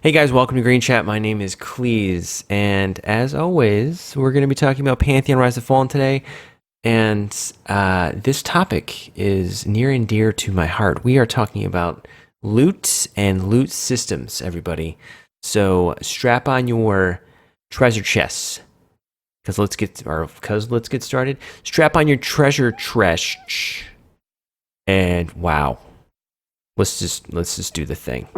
Hey guys, welcome to Green Chat. My name is Cleeze, and as always, we're going to be talking about Pantheon Rise of Fallen today. And this topic is near and dear to my heart. We are talking about loot and loot systems, everybody. So strap on your treasure chests, because let's get started. Strap on your treasure chest, and wow, let's just do the thing.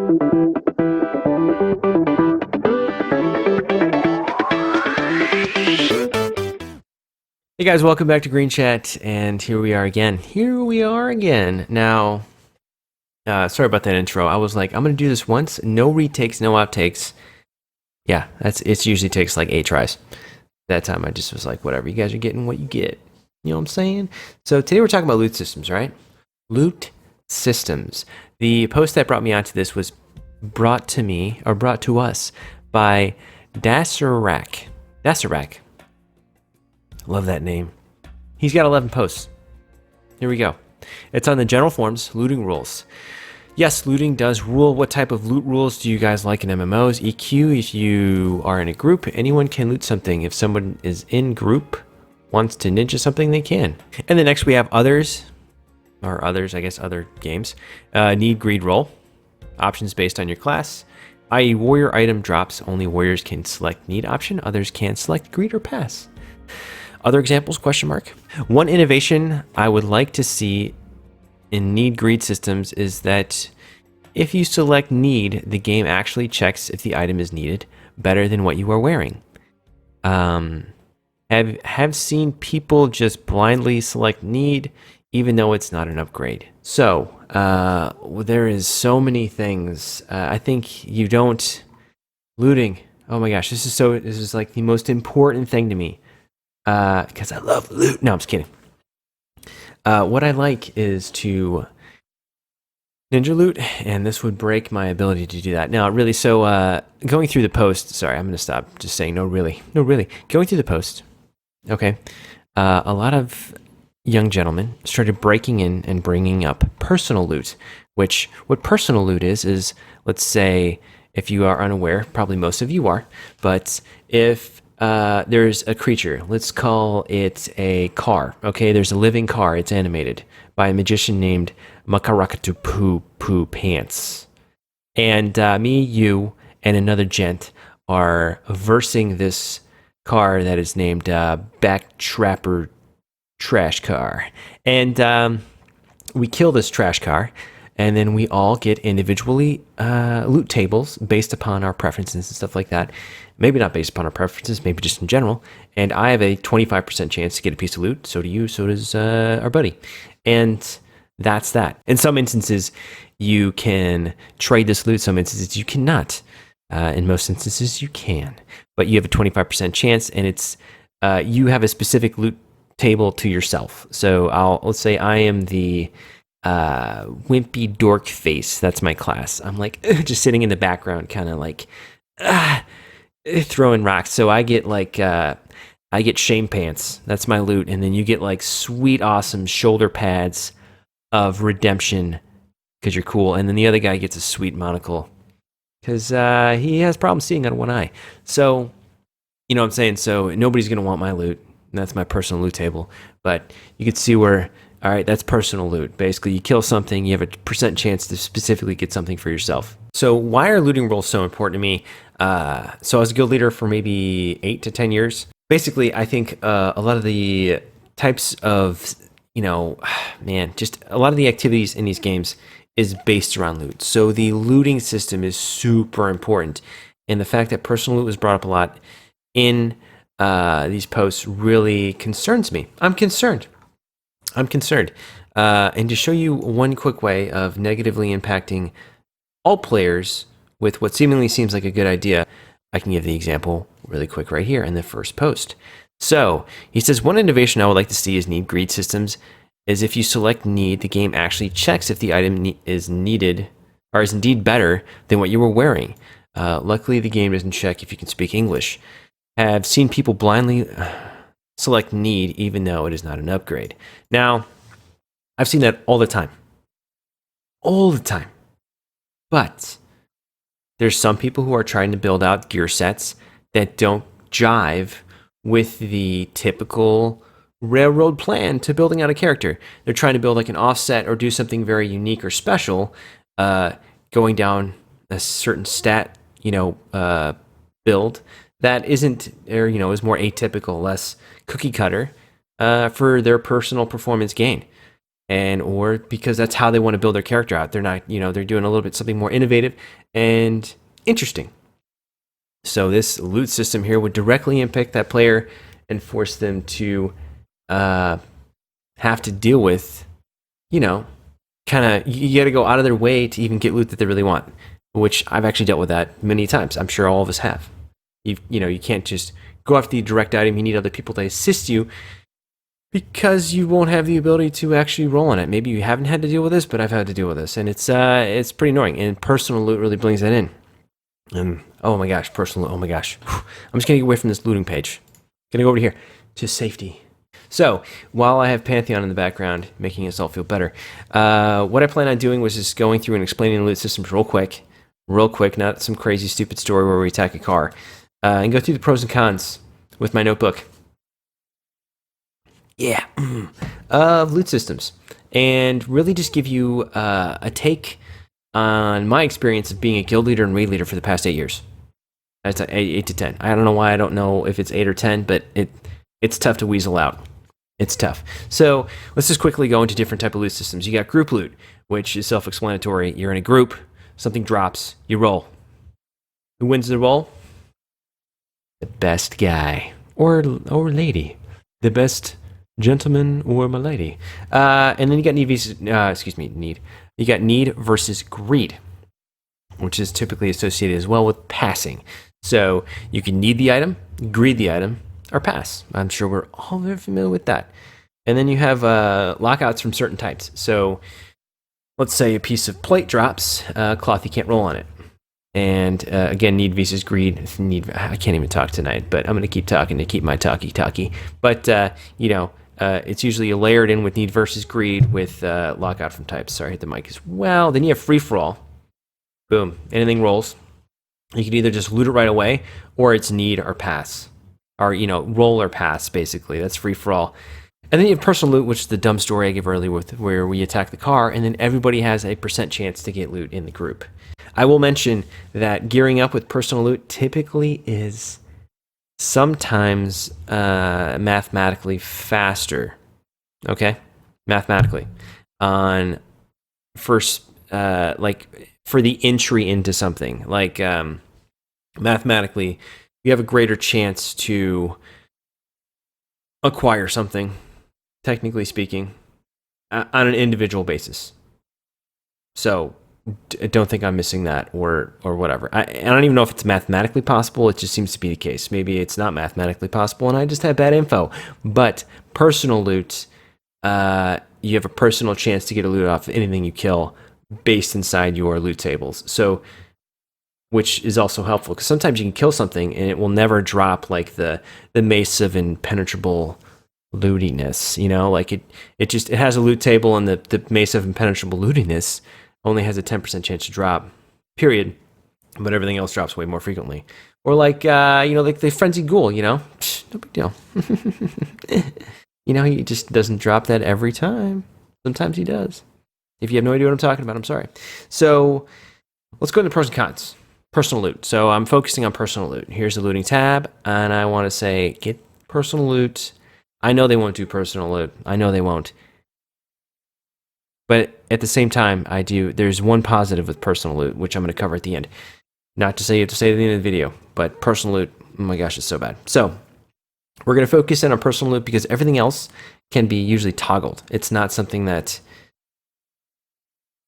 Hey guys, welcome back to Green Chat, and here we are again. Now, sorry about that intro. I was like, I'm gonna do this once, no retakes, no outtakes. Yeah, it usually takes like 8 tries. That time I just was like, whatever, you guys are getting what you get. You know what I'm saying? So today we're talking about loot systems, right? Loot systems. The post that brought me onto this was brought to us by Dasarak. Love that name. He's got 11 posts. Here we go. It's on the general forms, looting rules. Yes, looting does rule. What type of loot rules do you guys like in MMOs? EQ, if you are in a group, anyone can loot something. If someone is in group, wants to ninja something, they can. And then next we have others, I guess other games. Need, greed, roll. Options based on your class. I.e. warrior item drops. Only warriors can select need option. Others can select greed or pass. Other examples, question mark. One innovation I would like to see in need greed systems is that if you select need, the game actually checks if the item is needed better than what you are wearing. Have seen people just blindly select need even though it's not an upgrade. So there is so many things. I think you don't looting. Oh my gosh, this is like the most important thing to me. Because I love loot. No, I'm just kidding. What I like is to ninja loot, and this would break my ability to do that. Now, really, so going through the post, sorry, I'm going to stop just saying no, really. Going through the post, okay, a lot of young gentlemen started breaking in and bringing up personal loot, which what personal loot is, let's say, if you are unaware, probably most of you are, but if there's a creature, let's call it a car, okay? There's a living car, it's animated by a magician named Makarakatu Poo Poo Pants. And me, you, and another gent are versing this car that is named Backtrapper Trash Car. And we kill this trash car, and then we all get individually loot tables based upon our preferences and stuff like that. Maybe not based upon our preferences, maybe just in general. And I have a 25% chance to get a piece of loot. So do you, so does our buddy. And that's that. In some instances, you can trade this loot. Some instances, you cannot. In most instances, you can. But you have a 25% chance, and it's you have a specific loot table to yourself. So let's say I am the wimpy dork face. That's my class. I'm like just sitting in the background, kind of like throwing rocks. So I get like I get shame pants. That's my loot. And then you get like sweet awesome shoulder pads of redemption because you're cool. And then the other guy gets a sweet monocle because he has problems seeing out of one eye. So you know what I'm saying? So nobody's gonna want my loot. That's my personal loot table. But you can see where, all right, that's personal loot. Basically, you kill something, you have a % chance to specifically get something for yourself. So why are looting rules so important to me? So I was a guild leader for maybe 8 to 10 years. Basically, I think a lot of the types of, just a lot of the activities in these games is based around loot. So the looting system is super important. And the fact that personal loot was brought up a lot in these posts really concerns me. I'm concerned. And to show you one quick way of negatively impacting all players with what seemingly seems like a good idea, I can give the example really quick right here in the first post. So he says, one innovation I would like to see is need greed systems is if you select need, the game actually checks if the item is needed or is indeed better than what you were wearing. Luckily, the game doesn't check if you can speak English. Have seen people blindly select need even though it is not an upgrade. Now, I've seen that all the time. But There's some people who are trying to build out gear sets that don't jive with the typical railroad plan to building out a character. They're trying to build like an offset or do something very unique or special, going down a certain stat, build that isn't, or is more atypical, less cookie cutter, for their personal performance gain, or because that's how they want to build their character out. They're not, they're doing a little bit something more innovative and interesting. So this loot system here would directly impact that player and force them to have to deal with, you got to go out of their way to even get loot that they really want, which I've actually dealt with that many times. I'm sure all of us have. You can't just go after the direct item. You need other people to assist you because you won't have the ability to actually roll on it. Maybe you haven't had to deal with this, but I've had to deal with this, and it's pretty annoying. And personal loot really brings that in. And oh my gosh, personal loot. Oh my gosh, I'm just gonna get away from this looting page. Gonna go over here to safety. So while I have Pantheon in the background, making us all feel better, what I plan on doing was just going through and explaining the loot systems real quick, not some crazy stupid story where we attack a car, and go through the pros and cons with my notebook. Yeah, of loot systems, and really just give you a take on my experience of being a guild leader and raid leader for the past 8 years. That's 8 to 10. I don't know why I don't know if it's 8 or 10, but it's tough to weasel out. It's tough. So let's just quickly go into different type of loot systems. You got group loot, which is self-explanatory. You're in a group, something drops, you roll. Who wins the roll? The best guy or lady, the best gentleman or my lady. And then you got need. You got need versus greed, which is typically associated as well with passing. So you can need the item, greed the item, or pass. I'm sure we're all very familiar with that. And then you have lockouts from certain types. So let's say a piece of plate drops, cloth, you can't roll on it. And again, need versus greed. I can't even talk tonight, but I'm going to keep talking to keep my talkie. But it's usually layered in with need versus greed with lockout from types. Sorry, I hit the mic as well. Then you have free for all. Boom, anything rolls. You can either just loot it right away, or it's need or pass, or roll or pass. Basically, that's free for all. And then you have personal loot, which is the dumb story I gave earlier, where we attack the car, and then everybody has a % chance to get loot in the group. I will mention that gearing up with personal loot typically is sometimes mathematically faster. Okay, mathematically on first, like for the entry into something, like mathematically, you have a greater chance to acquire something, technically speaking, on an individual basis. So don't think I'm missing that or whatever. I don't even know if it's mathematically possible. It just seems to be the case. Maybe it's not mathematically possible and I just have bad info. But personal loot, you have a personal chance to get a loot off of anything you kill based inside your loot tables. So, which is also helpful because sometimes you can kill something and it will never drop like the mace of impenetrable lootiness. Like it has a loot table and the mace of impenetrable lootiness only has a 10% chance to drop, period. But everything else drops way more frequently. Or like the frenzied ghoul, no big deal. He just doesn't drop that every time. Sometimes he does. If you have no idea what I'm talking about, I'm sorry. So let's go into pros and cons. Personal loot. So I'm focusing on personal loot. Here's the looting tab, and I want to say get personal loot. I know they won't do personal loot. I know they won't. But at the same time, I do. There's one positive with personal loot, which I'm going to cover at the end. Not to say you have to say it at the end of the video, but personal loot, oh my gosh, it's so bad. So we're going to focus in on personal loot because everything else can be usually toggled. It's not something that...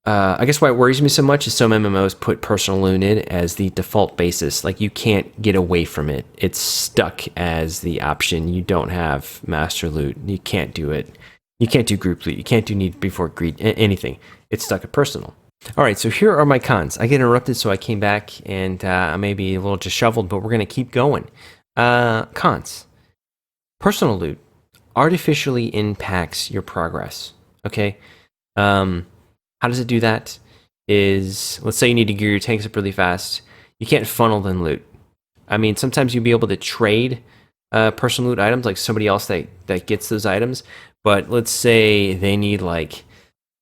I guess why it worries me so much is some MMOs put personal loot in as the default basis. Like, you can't get away from it. It's stuck as the option. You don't have master loot. You can't do it. You can't do group loot. You can't do need before greed, anything. It's stuck at personal. All right, so here are my cons. I get interrupted, so I came back, and I may be a little disheveled, but we're going to keep going. Cons. Personal loot artificially impacts your progress, okay? How does it do that? Is, let's say you need to gear your tanks up really fast. You can't funnel them loot. I mean, sometimes you'll be able to trade personal loot items, like somebody else that gets those items. But let's say they need like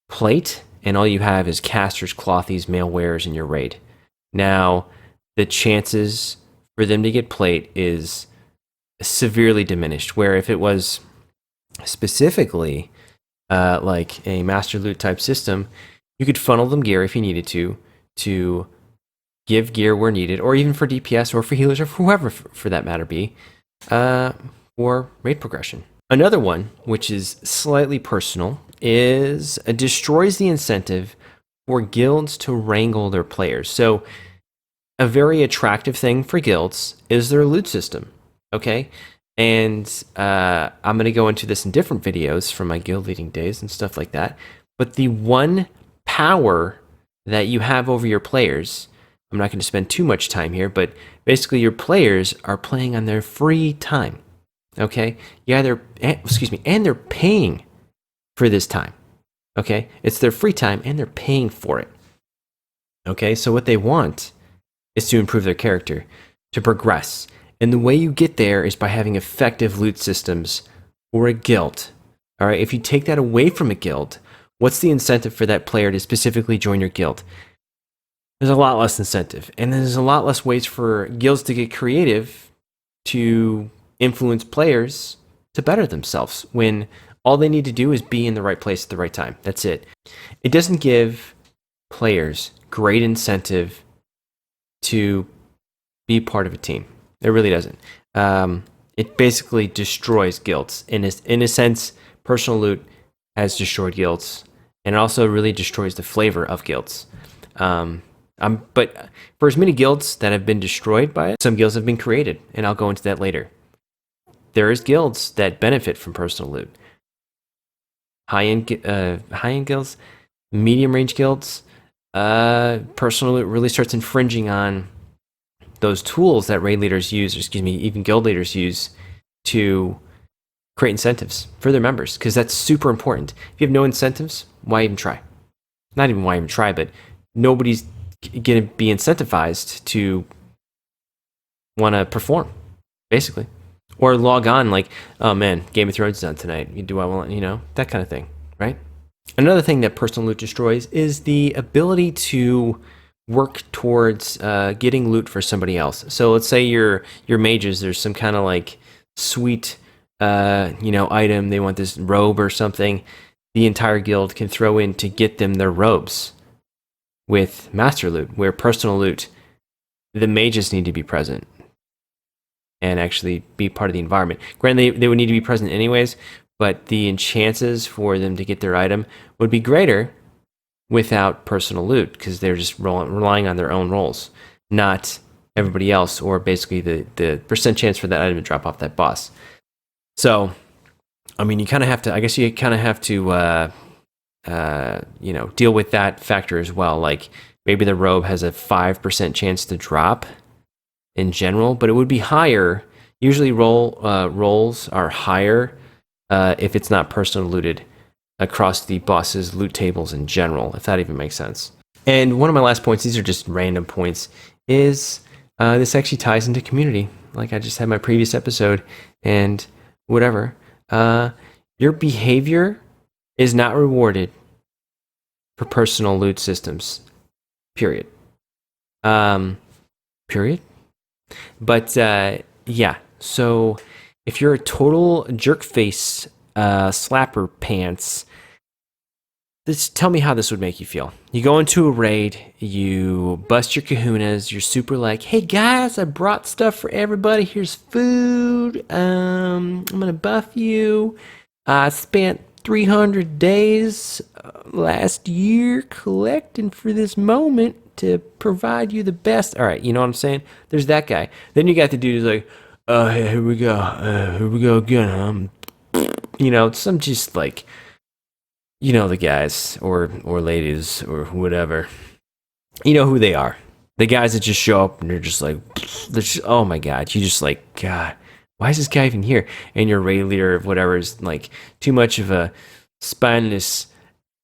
plate, and all you have is casters, clothies, mailwares in your raid. Now, the chances for them to get plate is severely diminished. Where if it was specifically like a master loot type system, you could funnel them gear if you needed to give gear where needed, or even for DPS or for healers or for whoever for that matter be, for raid progression. Another one, which is slightly personal, is destroys the incentive for guilds to wrangle their players. So a very attractive thing for guilds is their loot system, okay? And I'm going to go into this in different videos from my guild leading days and stuff like that. But the one power that you have over your players, I'm not going to spend too much time here, but basically your players are playing on their free time, okay? Yeah, and they're paying for this time, okay? It's their free time and they're paying for it, okay? So what they want is to improve their character, to progress. And the way you get there is by having effective loot systems for a guild. All right, if you take that away from a guild, what's the incentive for that player to specifically join your guild? There's a lot less incentive. And there's a lot less ways for guilds to get creative to influence players to better themselves when all they need to do is be in the right place at the right time. That's it. It doesn't give players great incentive to be part of a team. It really doesn't. It basically destroys guilds. In a sense, personal loot has destroyed guilds, and it also really destroys the flavor of guilds. But for as many guilds that have been destroyed by it, some guilds have been created, and I'll go into that later. There is guilds that benefit from personal loot. High-end guilds, medium-range guilds, personal loot really starts infringing on those tools that raid leaders use, or even guild leaders use to create incentives for their members, because that's super important. If you have no incentives, why even try? Not even why even try, but nobody's going to be incentivized to want to perform, basically. Or log on like, oh man, Game of Thrones is on tonight. Do I want, that kind of thing, right? Another thing that personal loot destroys is the ability to work towards getting loot for somebody else. So let's say your mages, there's some kind of like sweet, item. They want this robe or something. The entire guild can throw in to get them their robes with master loot, where personal loot, the mages need to be present and actually be part of the environment. Granted, they would need to be present anyways, but the chances for them to get their item would be greater without personal loot, because they're just relying on their own rolls, not everybody else, or basically the percent chance for that item to drop off that boss. So, I mean, you kind of have to, I guess you kind of have to, deal with that factor as well. Like maybe the robe has a 5% chance to drop in general, but it would be higher. Usually rolls are higher if it's not personal looted across the boss's loot tables in general, if that even makes sense. And one of my last points, these are just random points, is this actually ties into community. Like I just had my previous episode and whatever. Your behavior is not rewarded for personal loot systems, period. Period. But yeah, so if you're a total jerkface slapper pants, just tell me how this would make you feel. You go into a raid, you bust your kahunas, you're super like, hey guys, I brought stuff for everybody, here's food, I'm gonna buff you. I spent 300 days last year collecting for this moment to provide you the best. All right, you know what I'm saying? There's that guy. Then you got the dude who's like, oh, hey, here we go again. Some just like, the guys or ladies or whatever. You know who they are. The guys that just show up and they're just like, oh my God. You just like, God, why is this guy even here? And your raid leader or whatever is like too much of a spineless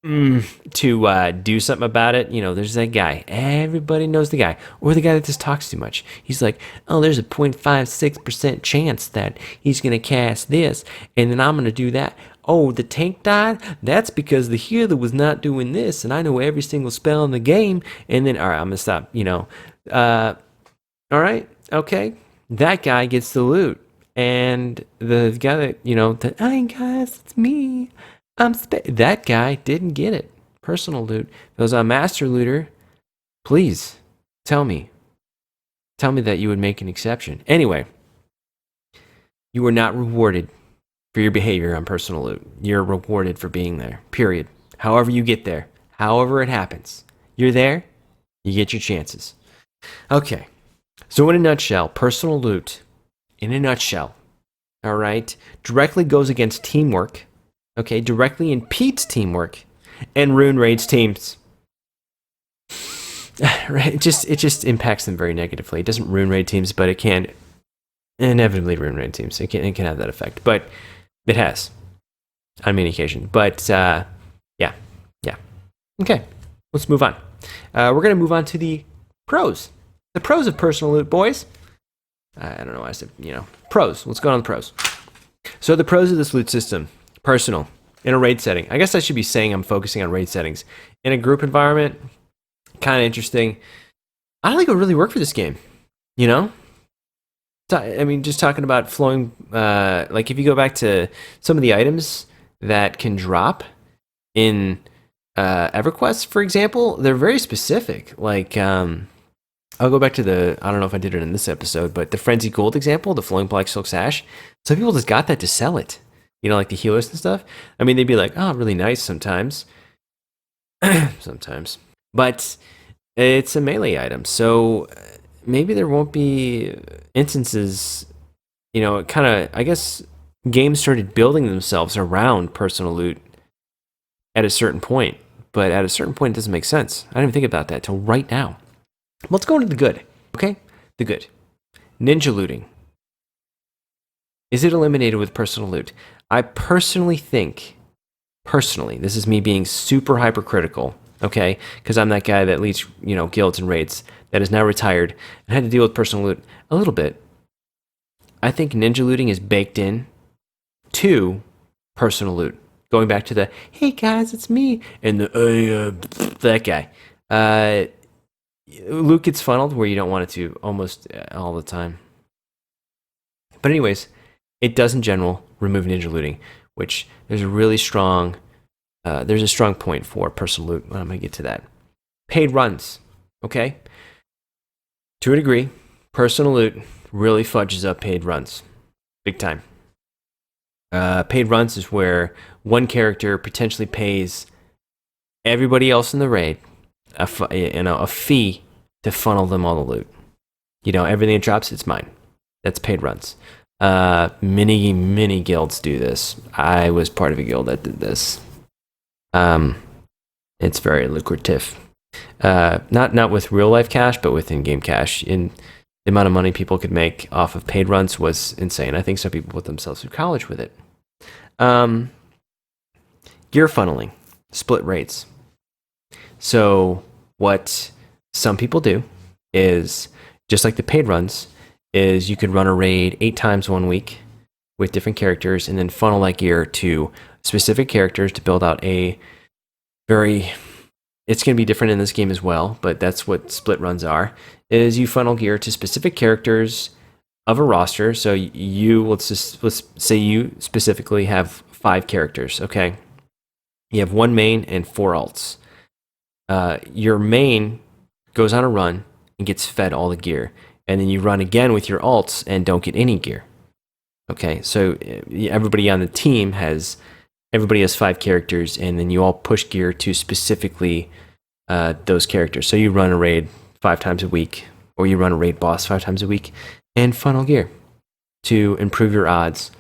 to do something about it. You know, there's that guy. Everybody knows the guy. Or the guy that just talks too much. He's like, oh, there's a 0.56% chance that he's going to cast this, and then I'm going to do that. Oh, the tank died? That's because the healer was not doing this, and I know every single spell in the game. And then, all right, I'm going to stop, all right, okay. That guy gets the loot. And the guy that, hey guys, it's me. That guy didn't get it. Personal loot. If it was a master looter, please tell me. Tell me that you would make an exception. Anyway, you were not rewarded for your behavior on personal loot. You're rewarded for being there. Period. However you get there. However it happens. You're there, you get your chances. Okay. So in a nutshell, personal loot, in a nutshell, all right, directly goes against teamwork. Okay, directly impedes teamwork and ruin raids teams. Right, it just impacts them very negatively. It doesn't ruin raid teams, but it can inevitably ruin raid teams. It can have that effect, but it has on many occasions. But yeah. Okay, let's move on. We're gonna move on to the pros. The pros of personal loot, boys. I don't know why I said pros. Let's go on the pros. So the pros of this loot system. Personal, in a raid setting. I guess I should be saying I'm focusing on raid settings. In a group environment, kind of interesting. I don't think it would really work for this game, I mean, just talking about flowing, like if you go back to some of the items that can drop in EverQuest, for example, they're very specific. Like, I'll go back to I don't know if I did it in this episode, but the Frenzy Gold example, the Flowing Black Silk Sash, some people just got that to sell it. Like the healers and stuff. I mean, they'd be like, oh, really nice sometimes. Sometimes. But it's a melee item. So maybe there won't be instances, kind of, I guess games started building themselves around personal loot at a certain point. But at a certain point, it doesn't make sense. I didn't even think about that till right now. Let's go into the good, okay? The good. Ninja looting. Is it eliminated with personal loot? I personally think, this is me being super hypercritical, okay? Because I'm that guy that leads, guilds and raids that is now retired and had to deal with personal loot a little bit. I think ninja looting is baked in to personal loot. Going back to the, hey guys, it's me, and that guy. Loot gets funneled where you don't want it to almost all the time. But anyways, it does in general remove ninja looting, which there's a really strong, point for personal loot. I'm going to get to that. Paid runs, okay? To a degree, personal loot really fudges up paid runs. Big time. Paid runs is where one character potentially pays everybody else in the raid a fee to funnel them all the loot. Everything that drops, it's mine. That's paid runs. Many guilds do this. I was part of a guild that did this. It's very lucrative. Not with real life cash, but with in-game cash. In the amount of money people could make off of paid runs was insane. I think some people put themselves through college with it. Gear funneling, split raids. So what some people do is, just like the paid runs, is you could run a raid 8 times 1 week with different characters and then funnel that gear to specific characters to build out it's going to be different in this game as well, but that's what split runs are, is you funnel gear to specific characters of a roster. So let's say you specifically have 5 characters, okay? You have 1 main and 4 alts. Your main goes on a run and gets fed all the gear, and then you run again with your alts and don't get any gear. Okay, so everybody on the team has 5 characters, and then you all push gear to specifically those characters. So you run a raid 5 times a week, or you run a raid boss 5 times a week, and funnel gear to improve your odds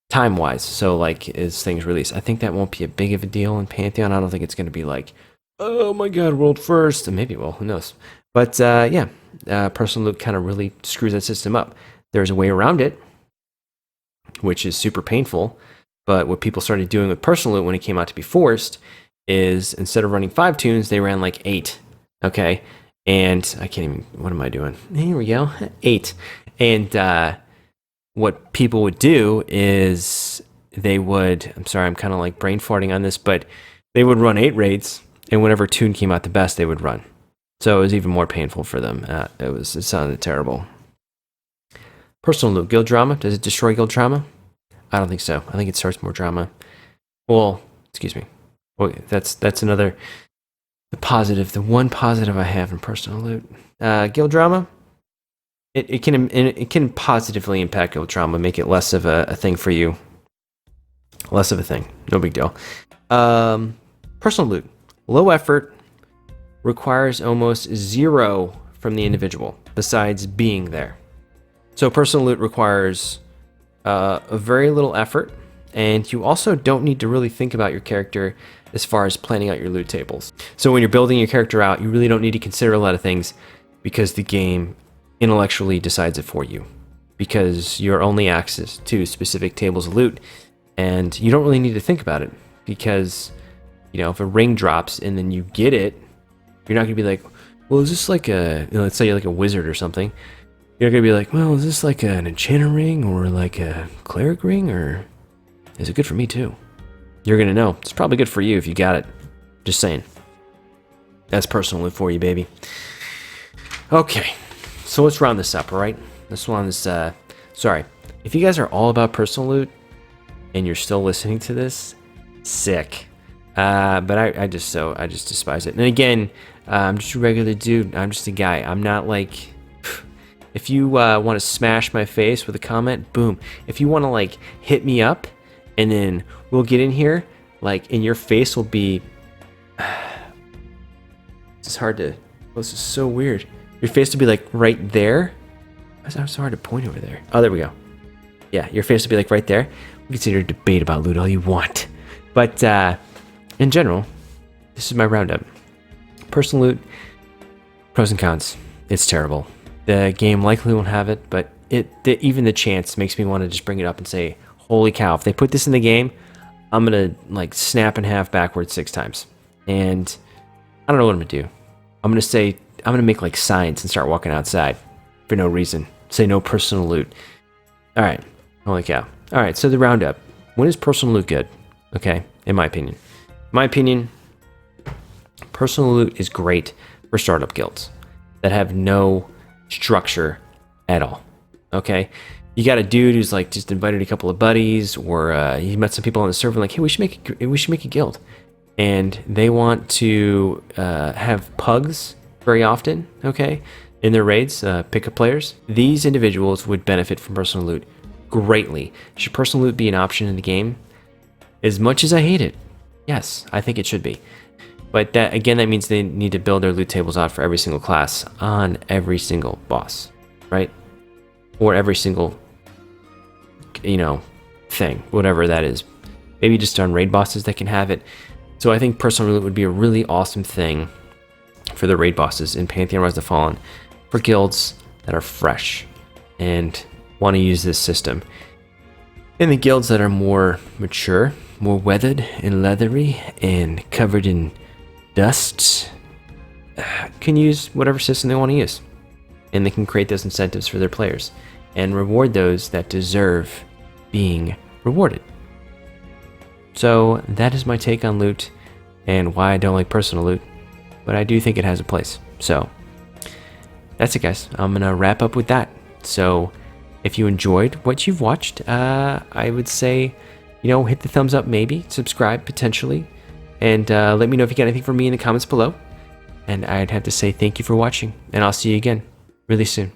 time-wise. So like as things release, I think that won't be a big of a deal in Pantheon. I don't think it's going to be like, oh my god, world first, and maybe it will, who knows. But personal loot kind of really screws that system up. There's a way around it, which is super painful, but what people started doing with personal loot when it came out to be forced is instead of running 5 tunes, they ran like 8. Okay. And I can't even, what am I doing? Here we go. 8. And what people would do is they would, I'm sorry, I'm kind of like brain farting on this, but they would run 8 raids, and whatever tune came out the best, they would run. So it was even more painful for them. It sounded terrible. Personal loot, guild drama. Does it destroy guild drama? I don't think so. I think it starts more drama. Well, excuse me. Well, that's another, the one positive I have in personal loot. Guild drama. It can positively impact guild drama, make it less of a thing for you. Less of a thing. No big deal. Personal loot. Low effort, requires almost 0 from the individual, besides being there. So personal loot requires a very little effort, and you also don't need to really think about your character as far as planning out your loot tables. So when you're building your character out, you really don't need to consider a lot of things because the game intellectually decides it for you, because you're only access to specific tables of loot, and you don't really need to think about it because, you know, if a ring drops and then you get it, you're not gonna be like, well, is this like a, you know, let's say you're like a wizard or something. You're gonna be like, well, is this like an enchanter ring or like a cleric ring, or is it good for me too? You're gonna know. It's probably good for you if you got it. Just saying. That's personal loot for you, baby. Okay, so let's round this up, all right? This one is, sorry. If you guys are all about personal loot and you're still listening to this, sick. But I just despise it. And again, I'm just a regular dude. I'm just a guy. I'm not like, if you want to smash my face with a comment, boom. If you want to like hit me up and then we'll get in here, like, and your face will be, it's hard to, this is so weird. Your face will be like right there. Why is that so hard to point over there? Oh, there we go. Yeah, your face will be like right there. We can sit here and debate about loot all you want. But in general, this is my roundup. Personal loot, pros and cons. It's terrible. The game likely won't have it, but even the chance makes me want to just bring it up and say, holy cow, if they put this in the game, I'm going to like snap in half backwards 6 times. And I don't know what I'm going to do. I'm going to say, I'm going to make like signs and start walking outside for no reason. Say no personal loot. All right. Holy cow. All right. So the roundup. When is personal loot good? Okay. In my opinion. In my opinion, personal loot is great for startup guilds that have no structure at all. Okay. You got a dude who's like just invited a couple of buddies, or he met some people on the server like, hey, we should make a guild. And they want to have pugs very often, okay, in their raids, pickup players. These individuals would benefit from personal loot greatly. Should personal loot be an option in the game? As much as I hate it, yes, I think it should be. But that, again, that means they need to build their loot tables out for every single class on every single boss, right? Or every single, you know, thing, whatever that is. Maybe just on raid bosses that can have it. So I think personal loot would be a really awesome thing for the raid bosses in Pantheon Rise of the Fallen, for guilds that are fresh and want to use this system. And the guilds that are more mature, more weathered and leathery and covered in dust can use whatever system they want to use. And they can create those incentives for their players and reward those that deserve being rewarded. So that is my take on loot and why I don't like personal loot, but I do think it has a place. So that's it, guys. I'm gonna wrap up with that. So if you enjoyed what you've watched, I would say, you know, hit the thumbs up, maybe subscribe potentially, and let me know if you got anything from me in the comments below. And I'd have to say thank you for watching, and I'll see you again really soon.